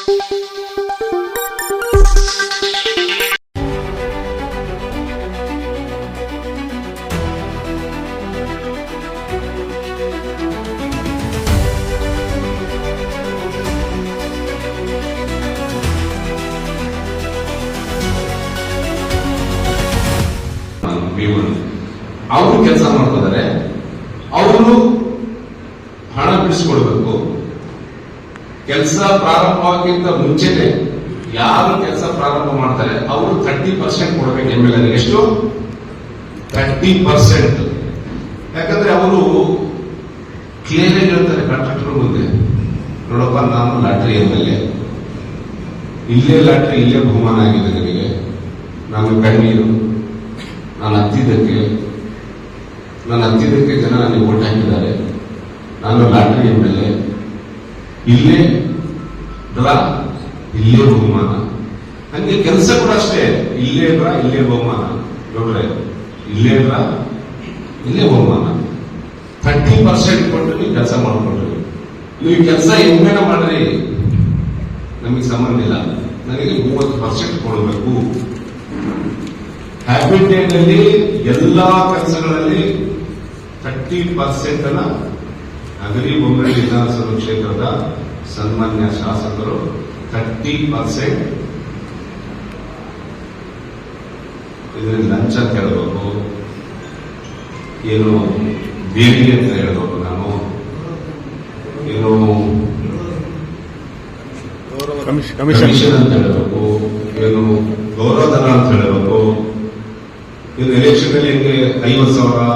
ಅವರು ಕೆಲಸ ಮಾಡ್ತಿದ್ದಾರೆ, ಅವರು ಹಣ ಬಿಡಿಸ್ಕೊಡ್ಬೇಕು. ಕೆಲಸ ಪ್ರಾರಂಭಕ್ಕಿಂತ ಮುಂಚೆನೆ ಯಾರು ಕೆಲಸ ಪ್ರಾರಂಭ ಮಾಡ್ತಾರೆ ಅವರು 30% ಕೊಡಬೇಕು MLA. ಎಷ್ಟು? 30%. ಯಾಕಂದ್ರೆ ಅವರು ಕ್ಲಿಯರ್ ಆಗಿ ಹೇಳ್ತಾರೆ ಕಾಂಟ್ರಾಕ್ಟರ್ ಮುಂದೆ, ನೋಡಪ್ಪ ನಾನು ಲಾಟ್ರಿ MLA, ಇಲ್ಲೇ ಲಾಟ್ರಿ, ಇಲ್ಲೇ ಬಹುಮಾನ ಆಗಿದೆ ನನಗೆ, ನಾನು ಕಣ್ಣೀರು, ನಾನು ಹತ್ತಿದ್ದಕ್ಕೆ ಜನ ನನಗೆ ಓಟ್ ಹಾಕಿದ್ದಾರೆ, ನಾನು ಲಾಟ್ರಿ MLA, ಇಲ್ಲೇ ಡ್ರಾ, ಇಲ್ಲೇ ಬಹುಮಾನ. ಹಂಗೆ ಕೆಲಸ ಕೂಡ ಅಷ್ಟೇ, ಇಲ್ಲೇ ಡ್ರಾ, ಇಲ್ಲೇ ಬಹುಮಾನ. ನೋಡ್ರೆ ಇಲ್ಲೇ ಡ್ರಾ, ಇಲ್ಲೇ ಬಹುಮಾನ. 30% ಕೊಟ್ಟು ನೀವು ಕೆಲಸ ಮಾಡ್ಕೊಂಡ್ರಿ. ನೀವು ಕೆಲಸ ಹೆಂಗೇನ ಮಾಡ್ರಿ, ನಮಗೆ ಸಂಬಂಧ ಇಲ್ಲ, ನನಗೆ 30% ಕೊಡಬೇಕು. ಹ್ಯಾಬಿಟೇಟ್ ಅಲ್ಲಿ ಎಲ್ಲಾ ಕೆಲಸಗಳಲ್ಲಿ 30% ಅಗರಿ ಬೊಮ್ಮಳ್ಳಿ ವಿಧಾನಸಭಾ ಕ್ಷೇತ್ರದ ಸನ್ಮಾನ್ಯ ಶಾಸಕರು 30% ಇದರಲ್ಲಿ ಲಂಚ ಅಂತ ಹೇಳಬೇಕು, ಏನು ದೇಣಿಗೆ ಅಂತ ಹೇಳಬೇಕು, ನಾನು ಏನು ಕಮಿಷನ್ ಅಂತ ಹೇಳಬೇಕು, ಏನು ಗೌರವಧನ ಅಂತ ಹೇಳಬೇಕು, ಇದು ಎಲೆಕ್ಷನ್ ಅಲ್ಲಿ ಹೆಂಗೆ 50,000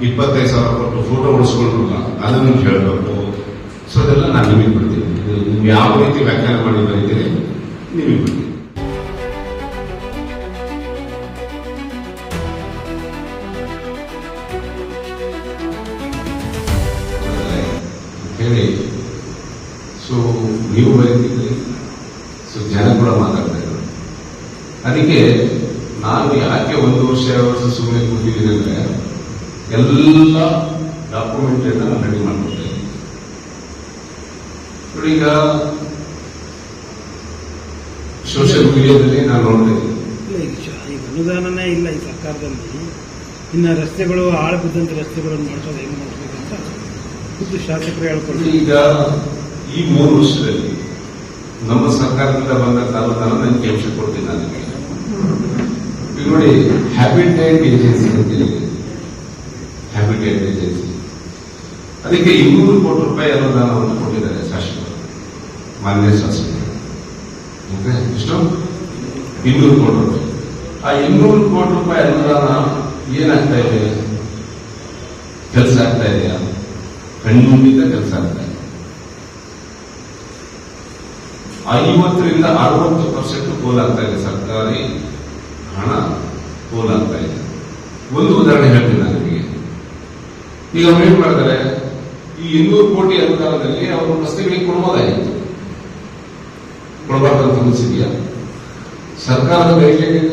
25,000 ಕೊಟ್ಟು ಫೋಟೋ ಹೊಡಿಸ್ಕೊಂಡ್ರಲ್ಲ ಅದನ್ನು ಹೇಳಬೇಕು. ಸೊ ಅದೆಲ್ಲ ನಾನು ನಿಮಗೆ ಬಿಡ್ತೀನಿ, ನೀವು ಯಾವ ರೀತಿ ವ್ಯಾಖ್ಯಾನ ಮಾಡಿ ಬರೀತೀರಿ ನಿಮಗೆ ಬಿಡ್ತೀನಿ. ಹೇಳಿ, ಸೊ ನೀವು ಬರೀತೀರಿ, ಸೊ ಜನ ಕೂಡ ಮಾತಾಡ್ತಾ ಇದ್ದಾರೆ. ಅದಕ್ಕೆ ನಾನು ಯಾಕೆ 1 ವರ್ಷ ಸುಮ್ಮನೆ ಕೂತಿದ್ದೀನಿ ಅಂದ್ರೆ ಎಲ್ಲ ಡಾಕ್ಯುಮೆಂಟ್ ನಾನು ರೆಡಿ ಮಾಡ್ಕೊಡ್ತೇನೆ. ಈಗ ಸೋಷಿಯಲ್ ಮೀಡಿಯಾದಲ್ಲಿ ನಾನು ನೋಡ್ತೇನೆ, ಈಗ ಅನುದಾನನೇ ಇಲ್ಲ ಈ ಸರ್ಕಾರದಲ್ಲಿ. ಇನ್ನು ರಸ್ತೆಗಳು ಆಳು ಬಿದ್ದಂತ ರಸ್ತೆಗಳನ್ನು ಮಾಡಿಸೋದು ಹೆಂಗ್ ಮಾಡ್ಬೇಕಂತ ಖುದ್ದು ಶಾಸಕರು ಹೇಳ್ಕೊಂಡು, ಈಗ ಈ 3 ವರ್ಷದಲ್ಲಿ ನಮ್ಮ ಸರ್ಕಾರದಿಂದ ಬಂದ ಅನುದಾನ ನನಗೆ ಅಂಶ ಕೊಡ್ತೀನಿ. ನನಗೆ ಈಗ ನೋಡಿ, ಹ್ಯಾಬಿಟೇಟ್ ಏಜೆನ್ಸಿ ಅಂತೇಳಿ, ಹ್ಯಾಬಿಟೇಟ್ ಏಜೆನ್ಸಿ, ಅದಕ್ಕೆ 200 ಕೋಟಿ ರೂಪಾಯಿ ಅನುದಾನವನ್ನು ಕೊಟ್ಟಿದ್ದಾರೆ ಶಾಸಕರು, ಮಾನ್ಯ ಶಾಸಕರು. ಎಷ್ಟು? 200 ಕೋಟಿ ರೂಪಾಯಿ. ಆ 200 ಕೋಟಿ ರೂಪಾಯಿ ಅನುದಾನ ಏನಾಗ್ತಾ ಇದೆ? ಕೆಲಸ ಆಗ್ತಾ ಇದೆಯಾ? ಖಂಡಿತ ಕೆಲಸ ಆಗ್ತಾ ಇದೆ. 50ರಿಂದ 60% ಪೋಲಾಗ್ತಾ ಇದೆ, ಸರ್ಕಾರಿ ಹಣ ಪೋಲಾಗ್ತಾ ಇದೆ. ಒಂದು ಉದಾಹರಣೆ ಹೇಳ್ತೀನಿ ನಾನು ನಿಮಗೆ. ಈಗ ಅವ್ರು ಏನ್ ಮಾಡಿದ್ದಾರೆ, ಈ 200 ಕೋಟಿ ಅನುದಾನದಲ್ಲಿ ಅವರು ರಸ್ತೆಗಳಿಗೆ ಕೊಡ್ಬೋದಾಗಿತ್ತು, ಕೊಡಬಾರ್ದಂತ ಅನಿಸಿದೆಯಾ? ಸರ್ಕಾರದ ಗೈಡ್ಲೈನ್ ಇದೆ,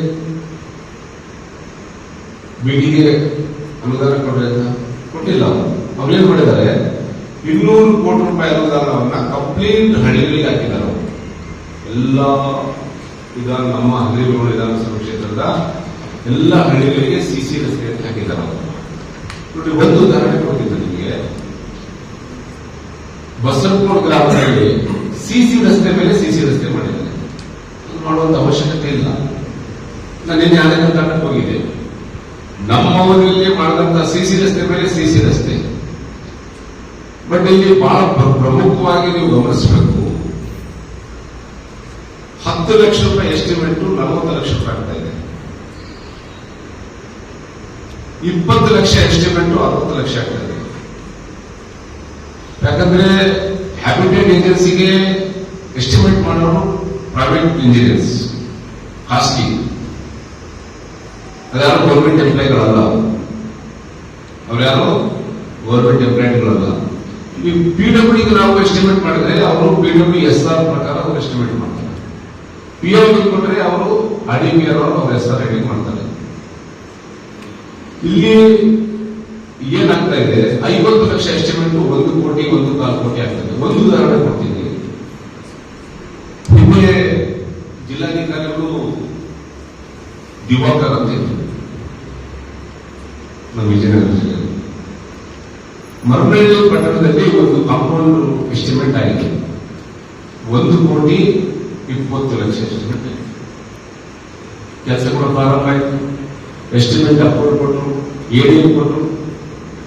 ಬಿಡಿಗೆ ಅನುದಾನ ಕೊಡ್ರಿ ಅಂತ ಕೊಟ್ಟಿಲ್ಲ. ಅವ್ರೇನ್ ಮಾಡಿದ್ದಾರೆ, 200 ಕೋಟಿ ರೂಪಾಯಿ ಅನುದಾನವನ್ನ ಕಂಪ್ಲೀಟ್ ಹಳ್ಳಿಗಳಿಗೆ ಹಾಕಿದ್ದಾರೆ. ಎಲ್ಲ ಈಗ ನಮ್ಮ ಹಳ್ಳಿಗಳು ವಿಧಾನಸಭಾ ಕ್ಷೇತ್ರದ ಎಲ್ಲ ಹಳ್ಳಿಗಳಿಗೆ ಸಿಸಿ ರಸ್ತೆ ಅಂತ ಹಾಕಿದ್ದಾರೆ. ನೋಡಿ, ಒಂದು ಉದಾಹರಣೆ ಕೊಟ್ಟಿದ್ದೆ ನಿಮಗೆ. ಬಸರಕೋಡ್ ಗ್ರಾಮದಲ್ಲಿ ಸಿಸಿ ರಸ್ತೆ ಮೇಲೆ ಸಿಸಿ ರಸ್ತೆ ಮಾಡಿದ್ದಾರೆ. ಮಾಡುವಂತ ಅವಶ್ಯಕತೆ ಇಲ್ಲ. ನಾನು ನಿನ್ನೆ ಯಾವ್ದಾದ್ರು ತಂಡಕ್ಕೆ ಹೋಗಿದ್ದೆ, ನಮ್ಮ ಊರಲ್ಲಿ ಮಾಡಿದಂತ ಸಿಸಿ ರಸ್ತೆ ಮೇಲೆ ಸಿಸಿ ರಸ್ತೆ. ಬಟ್ ಇಲ್ಲಿ ಬಹಳ ಪ್ರಮುಖವಾಗಿ ನೀವು ಗಮನಿಸಬೇಕು, 10 ಲಕ್ಷ ರೂಪಾಯಿ ಎಸ್ಟಿಮೇಟ್ 40 ಲಕ್ಷ ರೂಪಾಯಿ ಆಗ್ತಾ ಇದೆ. 20 ಲಕ್ಷ ಎಸ್ಟಿಮೇಟ್ 60 ಲಕ್ಷ ಆಗ್ತಾ ಇದೆ. ಯಾಕಂದ್ರೆ ಹ್ಯಾಬಿಟೇಟ್ ಏಜೆನ್ಸಿಗೆ ಎಸ್ಟಿಮೇಟ್ ಮಾಡೋರು ಪ್ರೈವೇಟ್ ಇಂಜಿನಿಯರ್ಸ್, ಖಾಸಗಿ, ಅದ್ಯಾರು ಗೌರ್ಮೆಂಟ್ ಎಂಪ್ಲಾಯ್ಗಳಲ್ಲ, ಅವ್ರ್ಯಾರು ಗೌರ್ಮೆಂಟ್ ಎಂಪ್ಲಾಯ್ಗಳಲ್ಲ. ಈ PWD ನಾವು ಎಸ್ಟಿಮೇಟ್ ಮಾಡಿದ್ರೆ ಅವರು PWSR ಪ್ರಕಾರ ಅವರು ಎಸ್ಟಿಮೇಟ್ ಮಾಡ್ತಾರೆ. PWD ಕೊಟ್ಟರೆ ಅವರು RDPR ಅವರು SR ರೇಟಿಂಗ್ ಮಾಡ್ತಾರೆ. ಇಲ್ಲಿ ಏನಾಗ್ತಾ ಇದೆ, 50 ಲಕ್ಷ ಎಸ್ಟಿಮೇಟ್ 1 ಕೋಟಿ 1.25 ಕೋಟಿ ಆಗ್ತದೆ. ಒಂದು ಉದಾಹರಣೆ ಕೊಡ್ತೀನಿ. ದಿವಾಕರ್ ಅಂತ ಇತ್ತು ನಮ್ಮ ವಿಜಯನಗರ ಜಿಲ್ಲೆ. ಮರಮನಹಳ್ಳಿ ಪಟ್ಟಣದಲ್ಲಿ ಒಂದು ಕಾಂಪೌಂಡ್ ಎಸ್ಟಿಮೇಟ್ ಆಗಿದೆ, 1,20,00,000 ಎಸ್ಟಿಮೇಟ್ ಆಗಿದೆ. ಕೆಲಸಗಳು ಪ್ರಾರಂಭ ಆಯಿತು, ಎಸ್ಟಿಮೇಟ್ ಅಪ್ರೂವಲ್ ಕೊಟ್ಟರು, ADM ಕೊಟ್ಟರು,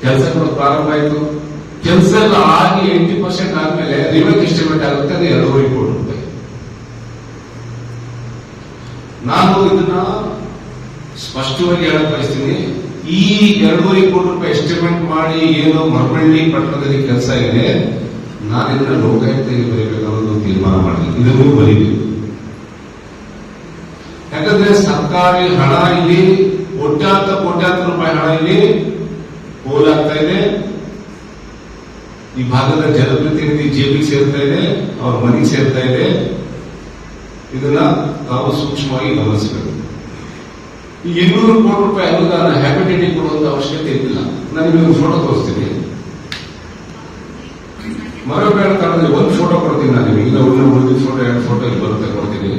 ಕೆಲಸಗಳು ಪ್ರಾರಂಭ ಆಯಿತು. ಕೆಲಸ ಎಲ್ಲ ಆಗಿ 80% ಆದ್ಮೇಲೆ ರಿವೈಸ್ ಎಸ್ಟಿಮೇಟ್ ಆಗುತ್ತೆ, ಅದು 2,5 ಕೋಟಿ ರೂಪಾಯಿ. ನಾನು ಇದನ್ನ ಸ್ಪಷ್ಟವಾಗಿ ಹೇಳಕ್ ಬಯಸ್ತೀನಿ, ಈ 2,5 ಕೋಟಿ ರೂಪಾಯಿ ಎಸ್ಟಿಮೇಟ್ ಮಾಡಿ ಏನು ಮರಮನಹಳ್ಳಿ ಪಟ್ಟಣದಲ್ಲಿ ಕೆಲಸ ಇದೆ, ನಾನು ಇದನ್ನ ಲೋಕಾಯುಕ್ತರಿಗೆ ಬರೀಬೇಕನ್ನೋದು ತೀರ್ಮಾನ ಮಾಡಿದೆ. ಇದನ್ನು ಬರೀಬೇಕು, ಯಾಕಂದ್ರೆ ಸರ್ಕಾರಿ ಹಣ ಇಲ್ಲಿ ಕೋಟ್ಯಾಂತರ ರೂಪಾಯಿ ಹಣ ಇಲ್ಲಿ ಪೋಲಾಗ್ತಾ ಇದೆ. ಈ ಭಾಗದ ಜನಪ್ರತಿನಿಧಿ ಜೇಬಿಗೆ ಸೇರ್ತಾ ಇದೆ, ಅವ್ರ ಮನೆಗೆ ಸೇರ್ತಾ ಇದೆ. ಇದನ್ನ ತಾವು ಸೂಕ್ಷ್ಮವಾಗಿ ಗಮನಿಸಬೇಕು. ಈ 200 ಕೋಟಿ ರೂಪಾಯಿ ಅನುದಾನ ಹ್ಯಾಬಿಟೇಟಿಗೆ ಕೊಡುವಂತ ಅವಶ್ಯಕತೆ ಇದ್ದಿಲ್ಲ. ನಾನು ನಿಮಗೆ ಫೋಟೋ ತೋರಿಸ್ತೀನಿ. ಮರಬೇಡ ಕಾಲದಲ್ಲಿ ಒಂದು ಫೋಟೋ ಕೊಡ್ತೀನಿ ನಾನು ನಿಮಗೆ, ಇಲ್ಲ ಉಳಿದ ಫೋಟೋ 2 ಫೋಟೋ ಇಲ್ಲಿ ಬರುತ್ತೆ ಕೊಡ್ತೀನಿ.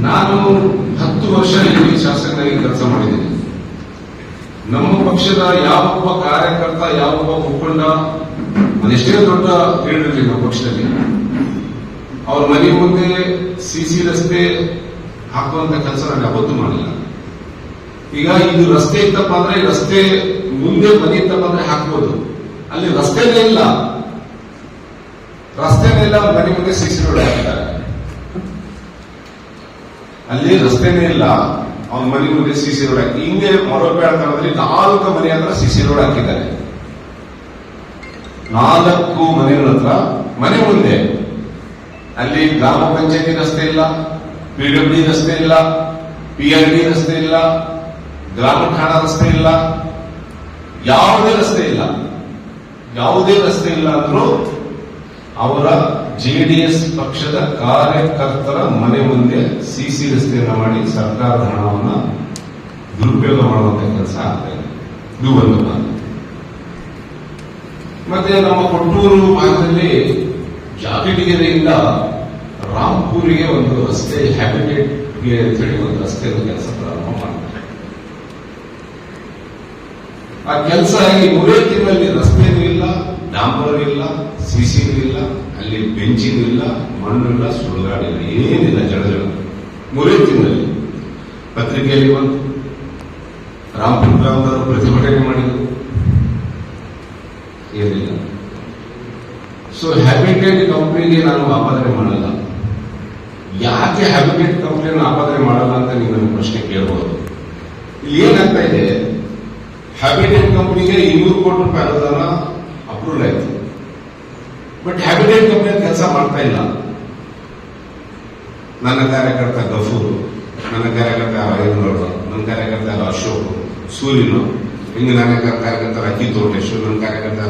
ನಾನು 10 ವರ್ಷ ಇಲ್ಲಿ ಶಾಸಕನಾಗಿ ಕೆಲಸ ಮಾಡಿದ್ದೀನಿ. ನಮ್ಮ ಪಕ್ಷದ ಯಾವೊಬ್ಬ ಕಾರ್ಯಕರ್ತ, ಯಾವೊಬ್ಬ ಮುಖಂಡ, ಅದೆಷ್ಟೇ ದೊಡ್ಡ ಲೀಡರ್ ನಮ್ಮ ಪಕ್ಷದಲ್ಲಿ, ಅವ್ರ ಮನೆ ಮುಂದೆ ಸಿಸಿ ರಸ್ತೆ ಹಾಕುವಂತ ಕೆಲಸ ನಾನು ಯಾವತ್ತೂ ಮಾಡಿಲ್ಲ. ಈಗ ಇದು ರಸ್ತೆ ಇತ್ತಪ್ಪ ಅಂದ್ರೆ, ರಸ್ತೆ ಮುಂದೆ ಮನೆ ಇತ್ತಪ್ಪ ಅಂದ್ರೆ ಹಾಕ್ಬೋದು. ಅಲ್ಲಿ ರಸ್ತೆನೇ ಇಲ್ಲ, ಅವ್ರ ಮನೆ ಮುಂದೆ ಸಿಸಿ ರೋಡ್ ಹಾಕಿದ್ದಾರೆ. ಅಲ್ಲಿ ರಸ್ತೆನೇ ಇಲ್ಲ, ಅವ್ನ ಮನೆ ಮುಂದೆ ಸಿಸಿ ರೋಡ್ ಹಾಕಿ ಹಿಂಗೆ ಮರಬೇಡ ಕಾಲದಲ್ಲಿ 4 ಮನೆ ಹತ್ರ ಸಿಸಿ ರೋಡ್ ಹಾಕಿದ್ದಾರೆ. 4 ಮನೆಗಳ ಹತ್ರ ಮನೆ ಮುಂದೆ. ಅಲ್ಲಿ ಗ್ರಾಮ ಪಂಚಾಯತಿ ರಸ್ತೆ ಇಲ್ಲ, PWD ರಸ್ತೆ ಇಲ್ಲ, PRD ರಸ್ತೆ ಇಲ್ಲ, ಗ್ರಾಮ ಠಾಣಾ ರಸ್ತೆ ಇಲ್ಲ, ಯಾವುದೇ ರಸ್ತೆ ಇಲ್ಲ ಅಂದ್ರೂ ಅವರ JDS ಪಕ್ಷದ ಕಾರ್ಯಕರ್ತರ ಮನೆ ಮುಂದೆ ಸಿಸಿ ರಸ್ತೆಯನ್ನು ಮಾಡಿ ಸರ್ಕಾರದ ಹಣವನ್ನು ದುರುಪಯೋಗ ಮಾಡುವಂತ ಕೆಲಸ ಆಗ್ತಾ ಇದೆ. ಇದು ಒಂದು ಭಾಗ. ಮತ್ತೆ ನಮ್ಮ ಕೊಟ್ಟೂರು ಭಾಗದಲ್ಲಿ ಜಾಗಟಿಗೆರೆಯಿಂದ ರಾಂಪುರಿಗೆ ಒಂದು ರಸ್ತೆ ಹ್ಯಾಬಿಟೇಟ್ಗೆ ಅಂತ ಹೇಳಿ ಒಂದು ರಸ್ತೆ ಕೆಲಸ ಪ್ರಾರಂಭ ಮಾಡ್ತಾರೆ. ಆ ಕೆಲಸ ಆಗಿ 3 ತಿಂಗಳಲ್ಲಿ ರಸ್ತೆನೂ ಇಲ್ಲ, ಡಾಂಬರ್ ಇಲ್ಲ, ಸಿಸಿನೂ ಇಲ್ಲ, ಅಲ್ಲಿ ಬೆಂಚಿನೂ ಇಲ್ಲ, ಮಣ್ಣು ಇಲ್ಲ, ಸುಡುಗಾಡಿಲ್ಲ, ಏನಿಲ್ಲ, ಜಡ 3 ತಿಂಗಳಲ್ಲಿ. ಪತ್ರಿಕೆಯಲ್ಲಿ ಬಂತು, ರಾಂಪುರ ಗ್ರಾಮದವರು ಪ್ರತಿಭಟನೆ ಮಾಡಿದರು, ಏನಿಲ್ಲ. ಸೊ ಹ್ಯಾಬಿಟೇಟ್ ಕಂಪ್ನಿಗೆ ನಾನು ಆಪಾದನೆ ಮಾಡಲ್ಲ. ಯಾಕೆ ಹ್ಯಾಬಿಟೇಟ್ ಕಂಪ್ನಿಯನ್ನು ಆಪಾದನೆ ಮಾಡಲ್ಲ ಅಂತ ನೀವು ನನ್ನ ಪ್ರಶ್ನೆ ಕೇಳಬಹುದು. ಏನಾಗ್ತಾ ಇದೆ, ಹ್ಯಾಬಿಟೇಟ್ ಕಂಪ್ನಿಗೆ 200 ಕೋಟಿ ರೂಪಾಯಿ ಅನುದಾನ ಅಪ್ರೂವಲ್ ಆಯಿತು. ಬಟ್ ಹ್ಯಾಬಿಟೇಟ್ ಕಂಪ್ನಿ ಕೆಲಸ ಮಾಡ್ತಾ ಇಲ್ಲ. ನನ್ನ ಕಾರ್ಯಕರ್ತ ಗಫೂರು, ನನ್ನ ಕಾರ್ಯಕರ್ತ ರಾಜೇಂದ್ರ, ನನ್ನ ಕಾರ್ಯಕರ್ತ ಅಶೋಕ್, ಸೂರ್ಯನು, ಹಿಂಗೆ ನನ್ನ ಕಾರ್ಯಕರ್ತ ಅಕ್ಕಿ ತೋಟೇಶ್ವರ್, ನನ್ನ ಕಾರ್ಯಕರ್ತ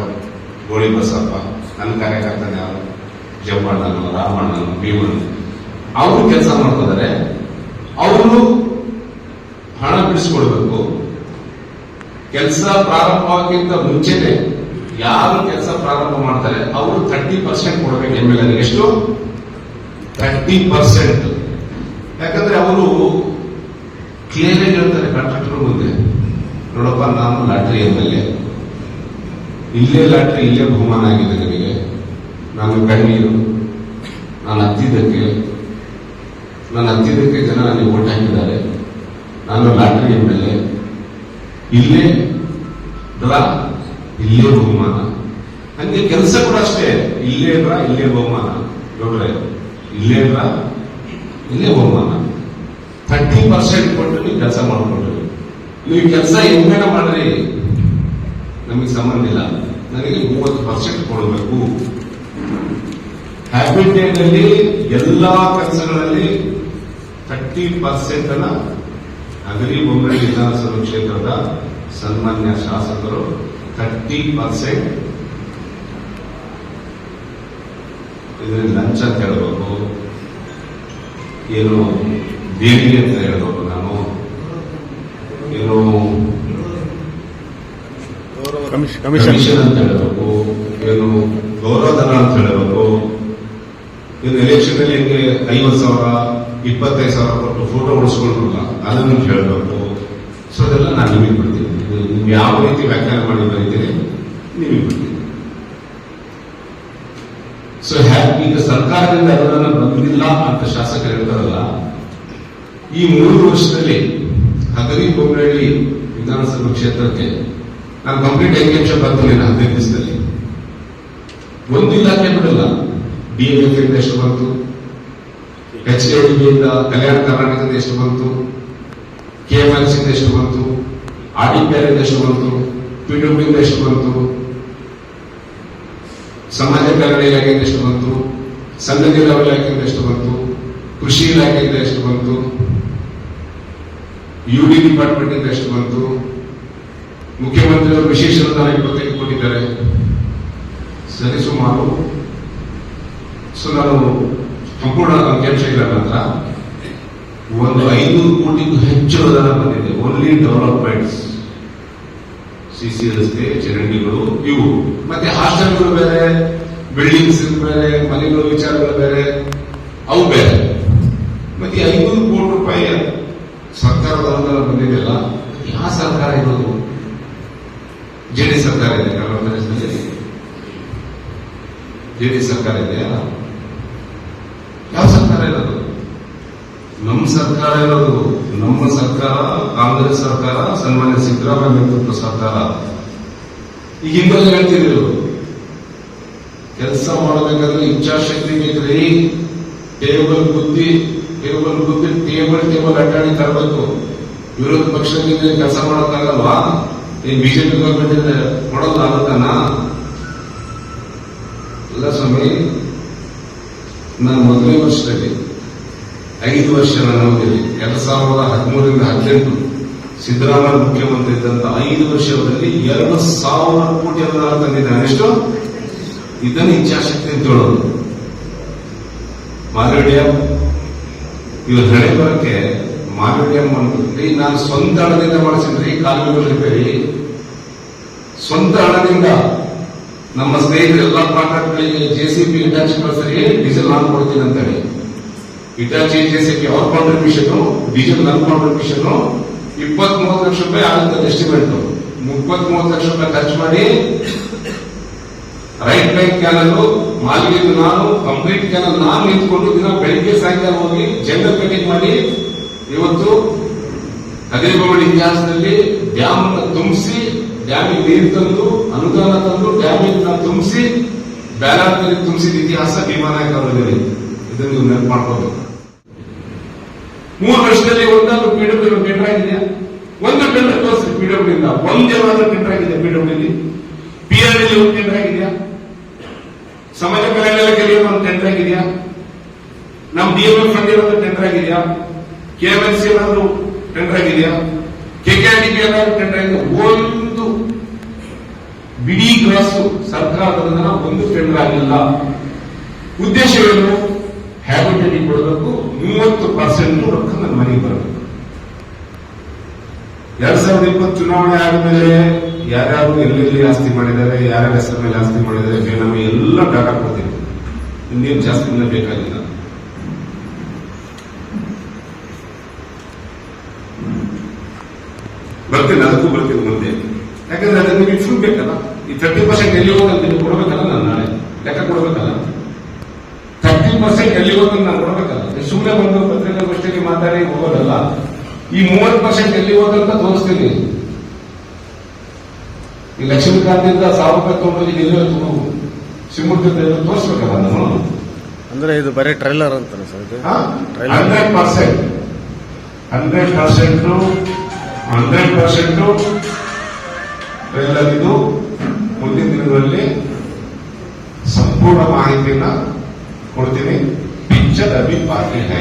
ಗೋಳಿ ಬಸಪ್ಪ, ನನ್ನ ಕಾರ್ಯಕರ್ತ ಯಾರು ಜಂಬಣ್ಣನು, ರಾಮಣ್ಣನು, ಭೀಮನು, ಅವರು ಕೆಲಸ ಮಾಡ್ತಿದ್ದಾರೆ. ಅವರು ಹಣ ಬಿಡಿಸ್ಕೊಡ್ಬೇಕು. ಕೆಲಸ ಪ್ರಾರಂಭಕ್ಕಿಂತ ಮುಂಚೆನೆ ಯಾರು ಕೆಲಸ ಪ್ರಾರಂಭ ಮಾಡ್ತಾರೆ ಅವರು 30% ಕೊಡಬೇಕು MLA. ಎಷ್ಟು? 30%. ಯಾಕಂದ್ರೆ ಅವರು ಕ್ಲಿಯರ್ ಆಗಿ ಹೇಳ್ತಾರೆ ಕಾಂಟ್ರಾಕ್ಟರ್ ಮುಂದೆ, ನೋಡಪ್ಪ ನಾನು ಲಾಟ್ರಿ MLA, ಇಲ್ಲೇ ಲಾಟ್ರಿ, ಇಲ್ಲೇ ಬಹುಮಾನ ಆಗಿದೆ ನನಗೆ, ನಾನು ಕಣ್ಣೀರು, ನಾನು ಹತ್ತಿದ್ದಕ್ಕೆ ಜನ ನನಗೆ ಓಟ್ ಹಾಕಿದ್ದಾರೆ, ನಾನು ಲಾಟ್ರಿ MLA, ಇಲ್ಲೇ ಡ್ರಾ, ಇಲ್ಲೇ ಬಹುಮಾನ. ಹಂಗೆ ಕೆಲಸ ಕೂಡ ಅಷ್ಟೇ, ಇಲ್ಲೇ ಡ್ರಾ, ಇಲ್ಲೇ ಬಹುಮಾನ. ನೋಡ್ರೆ, ಇಲ್ಲೇ ಡ್ರಾ, ಇಲ್ಲೇ ಬಹುಮಾನ. 30% ಕೊಟ್ಟು ನೀವು ಕೆಲಸ ಮಾಡಿಕೊಂಡ್ರಿ. ನೀವು ಕೆಲಸ ಹೆಂಗನ ಮಾಡ್ರಿ, ನಮಗೆ ಸಂಬಂಧ ಇಲ್ಲ, ನನಗೆ 30% ಕೊಡಬೇಕು. ಹ್ಯಾಬಿಟೇಟ್ ಅಲ್ಲಿ ಎಲ್ಲಾ ಕೆಲಸಗಳಲ್ಲಿ 30% ಅನ್ನ ಅಗರಿ ಬೊಮ್ಮನಹಳ್ಳಿ ವಿಧಾನಸಭಾ ಕ್ಷೇತ್ರದ ಸನ್ಮಾನ್ಯ ಶಾಸಕರು 30% ಇದರಲ್ಲಿ ಲಂಚ ಅಂತ ಹೇಳಬೇಕು, ಏನು ದೇಣಿಗೆ ಅಂತ ಹೇಳಬೇಕು, ನಾನು ಏನು ಕಮಿಷನ್ ಅಂತ ಹೇಳಬೇಕು, ಏನು ಗೌರವಧನ ಅಂತ ಹೇಳಬೇಕು. ಇನ್ನು ಎಲೆಕ್ಷನ್ ಅಲ್ಲಿ ಹೆಂಗೆ 50,000, 25,000 ಕೊಟ್ಟು ಫೋಟೋ ಉಳಿಸ್ಕೊಂಡ್ರಲ್ಲ ಅದನ್ನು ಕೇಳಬೇಕು. ಸೊ ಅದೆಲ್ಲ ನಾನು ನಿಮಗೆ ಬಿಡ್ತೀನಿ. ನೀವು ಯಾವ ರೀತಿ ವ್ಯಾಖ್ಯಾನ ಮಾಡಿ ಬರೀತೀರಿ ನಿಮಗೆ ಬಿಡ್ತೀನಿ. ಸೊ ಈಗ ಸರ್ಕಾರದಿಂದ ಅದನ್ನು ಬಂದಿಲ್ಲ ಅಂತ ಶಾಸಕರು ಹೇಳ್ತಾರಲ್ಲ, ಈ 3 ವರ್ಷದಲ್ಲಿ ಹಗರಿ ಬೊಮ್ಮನಹಳ್ಳಿ ವಿಧಾನಸಭಾ ಕ್ಷೇತ್ರಕ್ಕೆ ನಾನು ಕಂಪ್ಲೀಟ್ ಅಂಕಿಅಂಶ ಬರ್ತೀನಿ 15 ದಿವಸದಲ್ಲಿ. ಒಂದು ಇಲಾಖೆ ಬಿಡಲ್ಲ. DMF ಇಂದ ಎಷ್ಟು ಬಂತು, HADB ಇಂದ ಕಲ್ಯಾಣ ಕರ್ನಾಟಕದಿಂದ ಎಷ್ಟು ಬಂತು, KMLC ಇಂದ ಎಷ್ಟು ಬಂತು, RDPR ಇಂದ ಎಷ್ಟು ಬಂತು, PWD ಇಂದ ಎಷ್ಟು ಬಂತು, ಸಮಾಜ ಕಲ್ಯಾಣ ಇಲಾಖೆಯಿಂದ ಎಷ್ಟು ಬಂತು, ಸನ್ನದಿ ಇಲಾಖೆಯಿಂದ ಎಷ್ಟು ಬಂತು, ಕೃಷಿ ಇಲಾಖೆಯಿಂದ ಎಷ್ಟು ಬಂತು, UD ಡಿಪಾರ್ಟ್ಮೆಂಟ್ ಇಂದ ಎಷ್ಟು ಬಂತು, ಮುಖ್ಯಮಂತ್ರಿಯವರು ವಿಶೇಷ ಅನುದಾನ 25 ಕೊಟ್ಟಿದ್ದಾರೆ. ಸರಿಸುಮಾರು. ಸೊ ನಾನು ಸಂಪೂರ್ಣ ಅಂಕಿಅಂಶ ಇಲ್ಲ ನಂತರ ಒಂದು 500 ಕೋಟಿಗೂ ಹೆಚ್ಚು ಅನುದಾನ ಬಂದಿದೆ. ಓನ್ಲಿ ಡೆವಲಪ್ಮೆಂಟ್ಸ್, ಸಿಸಿ ರಸ್ತೆ, ಚರಂಡಿಗಳು, ಇವು ಮತ್ತೆ ಹಾಸ್ಟೆಲ್ಗಳು ಬೇರೆ, ಬಿಲ್ಡಿಂಗ್ಸ್ ಬೇರೆ, ಮನೆಗಳು ವಿಚಾರಗಳು ಬೇರೆ, ಅವು ಬೇರೆ. ಮತ್ತೆ 500 ಕೋಟಿ ರೂಪಾಯಿ ಸರ್ಕಾರದ ಅನುದಾನ ಬಂದಿದೆಯಲ್ಲ, ಯಾವ ಸರ್ಕಾರ ಇರೋದು? ಜೆಡಿ ಸರ್ಕಾರ ಇದೆ ಕರ್ನಾಟಕ ಪ್ರದೇಶದಲ್ಲಿ. ಜೆಡಿ ಸರ್ಕಾರ ಇದೆಯಾ? ಯಾವ ಸರ್ಕಾರ ಇರೋದು? ನಮ್ಮ ಸರ್ಕಾರ ಇರೋದು. ನಮ್ಮ ಸರ್ಕಾರ ಕಾಂಗ್ರೆಸ್ ಸರ್ಕಾರ, ಸನ್ಮಾನ್ಯ ಸಿದ್ದರಾಮಯ್ಯ ನೇತೃತ್ವ ಸರ್ಕಾರ. ಈಗ ಹಿಂದೆಲ್ಲ ಹೇಳ್ತಿದ್ರು, ಕೆಲಸ ಮಾಡಬೇಕಾದ್ರೆ ಇಚ್ಛಾಶಕ್ತಿ ಬೇಕ್ರಿ. ಟೇಬಲ್ ಬುದ್ಧಿ ಟೇಬಲ್ ಅಡ್ಡಾಡಿ ತರಬೇಕು. ವಿರೋಧ ಪಕ್ಷದಲ್ಲಿ ಕೆಲಸ ಮಾಡೋಕ್ಕಾಗಲ್ವಾ? ಈ ಬಿಜೆಪಿ ಗೌರ್ಮೆಂಟ್ ಕೊಡೋದು ಆಗುತ್ತಾನ? ಇಲ್ಲ ಸ್ವಾಮಿ. ನಾನು ಮೊದಲನೇ ವರ್ಷದಲ್ಲಿ 5 ವರ್ಷ ನಾನು ಓದಿದೆ. 2013ರಿಂದ 18 ಸಿದ್ದರಾಮಯ್ಯ ಮುಖ್ಯಮಂತ್ರಿ ಇದ್ದಂತ 5 ವರ್ಷದಲ್ಲಿ 2,000 ಕೋಟಿ ಅನುದಾನ ತಂದಿದ್ದಾನೆ. ಎಷ್ಟು? ಇದನ್ನು ಇಚ್ಛಾಶಕ್ತಿ ಅಂತ ಹೇಳೋದು. ಮಾಲ್ವಿ ಡ್ಯಾಮ್ ಇವರು ಹಣೆ ಬರಕ್ಕೆ ಮಾಲ್ವಿ ಡ್ಯಾಮ್ ಮಾಡ್ತೀವಿ. ನಾನು ಸ್ವಂತ ಹಣದಿಂದ ಮಾಡಿಸಿದ್ರಿ ಕಾಲುವೆಗಳು ರಿಪೇರಿ. ಸ್ವಂತ ಹಣದಿಂದ ನಮ್ಮ ಸ್ನೇಹಿತರು ಎಲ್ಲ ಕಾಂಟ್ರಾಕ್ಟ್ಗಳಿಗೆ JCB ಇಟಾಚಿ ಕಳಿಸ್ರಿ, ಡೀಸೆಲ್ ನಾನು ಕೊಡ್ತೀನಿ ಅಂತ ಹೇಳಿ. ಇಟಾಚಿ JCB ಅವ್ರ ಕಾಂಟ್ರಿಬ್ಯೂಷನ್, ಡೀಸೆಲ್ ನನ್ನ ಕಾಂಟ್ರಿಬ್ಯೂಷನ್ 20-30 ಲಕ್ಷ ರೂಪಾಯಿ ಆಗುತ್ತೆ ಎಸ್ಟಿಮೇಟ್. 30-30 ಲಕ್ಷ ರೂಪಾಯಿ ಖರ್ಚು ಮಾಡಿ ರೈಟ್ ಬ್ಯಾಂಕ್ ಕ್ಯಾನಲ್ ಮಾಲಿಗೆ ನಾನು ಕಂಪ್ಲೀಟ್ ಕ್ಯಾನಲ್ ನಾನು ನಿಂತ್ಕೊಂಡು ದಿನ ಬೆಳಿಗ್ಗೆ ಸಾಯಂಕಾಲ ಹೋಗಿ ಜೆಂಡರ್ ಕಟಿಂಗ್ ಮಾಡಿ ಇವತ್ತು ಹಗರಿಬೊಮ್ಮನಹಳ್ಳಿ ಇತಿಹಾಸದಲ್ಲಿ ಡ್ಯಾಮ್ ಅನ್ನು ತುಂಬಿಸಿ, ಡ್ಯಾಮಿಗೆ ನೀರು ತಂದು, ಅನುದಾನ ತಂದು, ಡ್ಯಾಮಿಗೆ ತುಂಬಿಸಿ, ಬ್ಯಾನರ್ ಮೇಲೆ ತುಂಬಿಸಿದ ಇತಿಹಾಸ ಭೀಮಾನಾಯಕ ಅವರಲ್ಲಿ. ಇದನ್ನು ನೀವು ನೆನಪು ಮಾಡ್ಕೋಬೇಕು. 3 ವರ್ಷದಲ್ಲಿ ಒಂದಾದ್ರು PWD ಟೆಂಡರ್ ಆಗಿದೆಯಾ? ಒಂದು ಟೆಂಡರ್ ತೋರಿಸಿ PWD ಇಂದ. ಒಂದೇನಾದ್ರೂ ಟೆಂಡರ್ ಆಗಿದೆ PWD? PRD ಒಂದು ಟೆಂಡರ್ ಆಗಿದೆಯಾ? ಸಮಾಜ ಕಲ್ಯಾಣ ಇಲಾಖೆಯಲ್ಲಿ ಒಂದು ಟೆಂಡರ್ ಆಗಿದೆಯಾ? ನಮ್ಮ DMF ಫಂಡ್ ಇರೋದು ಟೆಂಡರ್ ಆಗಿದೆಯಾ? KMLC ಏನಾದ್ರು ಟೆಂಡರ್ ಆಗಿದೆಯಾ? KKRDP ಏನಾದ್ರು ಟೆಂಡರ್ ಆಗಿದೆ? ಒಂದು ಬಿಡಿ ಗ್ಲಾಸು ಸರ್ಕಾರದಿಂದ ಒಂದು ಟೆಂಡರ್ ಆಗಿಲ್ಲ. ಉದ್ದೇಶ ಏನು? ಹ್ಯಾಬಿಟೇಟಿ ಕೊಡಬೇಕು. 30% ರೊಕ್ಕ ನನ್ನ ಮನೆಗೆ ಬರಬೇಕು. 2020 ಚುನಾವಣೆ ಆದಮೇಲೆ ಯಾರ್ಯಾರು ಎಲ್ಲೆಲ್ಲಿ ಆಸ್ತಿ ಮಾಡಿದ್ದಾರೆ, ಯಾರ್ಯಾರ ಹೆಸರ ಮೇಲೆ ಆಸ್ತಿ ಮಾಡಿದ್ದಾರೆ, ಬೇನಾಮಿ ಎಲ್ಲ ಡಾಟಾ ಕೊಡ್ತೀನಿ. ಇನ್ನೇನು ಜಾಸ್ತಿ ದಿನ ಬೇಕಾಗಿಲ್ಲ. ಅದಕ್ಕೂ ಬರ್ತೀನಿ ಮುಂದೆ. ಯಾಕಂದ್ರೆ ಅದಕ್ಕೆ ನಿಮಗೆ ಪ್ರೂಫ್ ಬೇಕಲ್ಲ. ಈ 30% ಎಲ್ಲಿ ಹೋಗಂತ ನೀವು ಕೊಡಬೇಕಲ್ಲ. ನಾನು ನಾಳೆ ಲೆಕ್ಕ ಕೊಡಬೇಕಲ್ಲ. 30% ಎಲ್ಲಿ ಹೋಗಂತ ನಾನು ಕೊಡಬೇಕಲ್ಲ. ಸುಮ್ಮನೆ ಬಂದು ಪತ್ರಿಕಾಗೋಷ್ಠಿಗೆ ಮಾತಾಡಿ ಹೋಗೋದಲ್ಲ. ಈ 30% ಎಲ್ಲಿ ಹೋದಂತ ತೋರಿಸ್ತೀನಿ. ಈ ಲಕ್ಷ್ಮೀಕಾಂತಿಂದ 1,000 ರೂಪಾಯಿ ತಗೊಂಡೋಗಿ ಎಲ್ಲರೂ ಶಿವಮೊಗ್ಗ ತೋರಿಸ್ಬೇಕಲ್ಲ ನಾನು. ಅಂದ್ರೆ ಇದು ಬರೀ ಟ್ರೈಲರ್ ಅಂತಾನೆ ಸರ್ ಇದು? 100% ಟ್ರೈಲರ್. ಇದು ಮುಂದಿನ ದಿನಗಳಲ್ಲಿ ಸಂಪೂರ್ಣ ಮಾಹಿತಿಯನ್ನ ಕೊಡ್ತೀನಿ. ಪಿಕ್ಚರ್ ಅಭಿ ಬಾಕಿ है.